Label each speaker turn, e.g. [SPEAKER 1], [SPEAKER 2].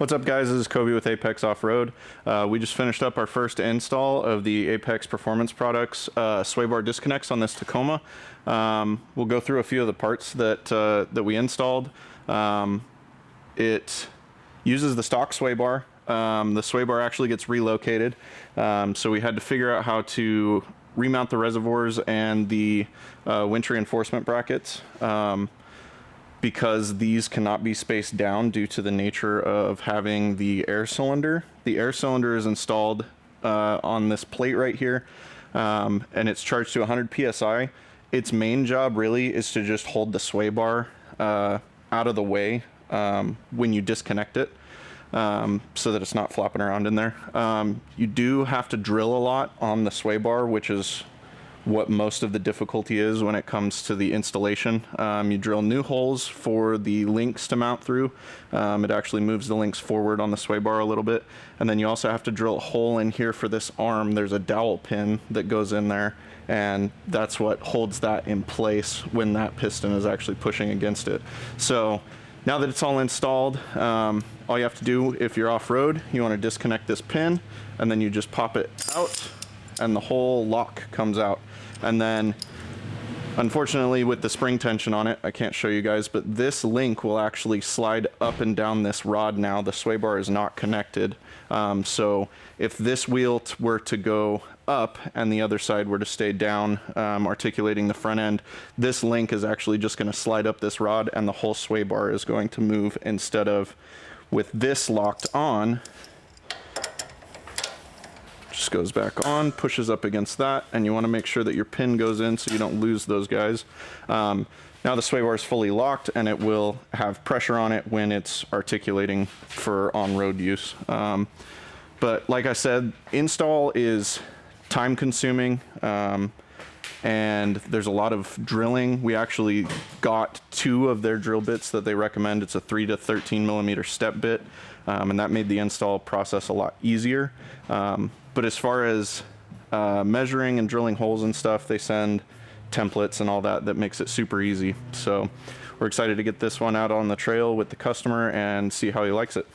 [SPEAKER 1] What's up, guys? This is Kobe with Apex Off-Road. We just finished up our first install of the Apex Performance Products sway bar disconnects on this Tacoma. We'll go through a few of the parts that we installed. It uses the stock sway bar. The sway bar actually gets relocated, so we had to figure out how to remount the reservoirs and the winch reinforcement brackets. Because these cannot be spaced down due to the nature of having the air cylinder. The air cylinder is installed on this plate right here, and it's charged to 100 psi. Its main job really is to just hold the sway bar out of the way when you disconnect it, so that it's not flopping around in there. You do have to drill a lot on the sway bar, which is what most of the difficulty is when it comes to the installation. You drill new holes for the links to mount through. It actually moves the links forward on the sway bar a little bit. And then you also have to drill a hole in here for this arm. There's a dowel pin that goes in there, and that's what holds that in place when that piston is actually pushing against it. So now that it's all installed, all you have to do if you're off-road, you want to disconnect this pin, and then you just pop it out and the whole lock comes out. And then, unfortunately, with the spring tension on it, I can't show you guys, but this link will actually slide up and down this rod now. The sway bar is not connected. So if this wheel were to go up and the other side were to stay down, articulating the front end, this link is actually just going to slide up this rod and the whole sway bar is going to move, instead of with this locked on. Just goes back on, pushes up against that, and you want to make sure that your pin goes in so you don't lose those guys. Now the sway bar is fully locked, and it will have pressure on it when it's articulating for on-road use. But like I said, install is time consuming, and there's a lot of drilling. We actually got 2 of their drill bits that they recommend. It's a 3 to 13 millimeter step bit, and that made the install process a lot easier. But as far as measuring and drilling holes and stuff, they send templates and all that makes it super easy. So we're excited to get this one out on the trail with the customer and see how he likes it.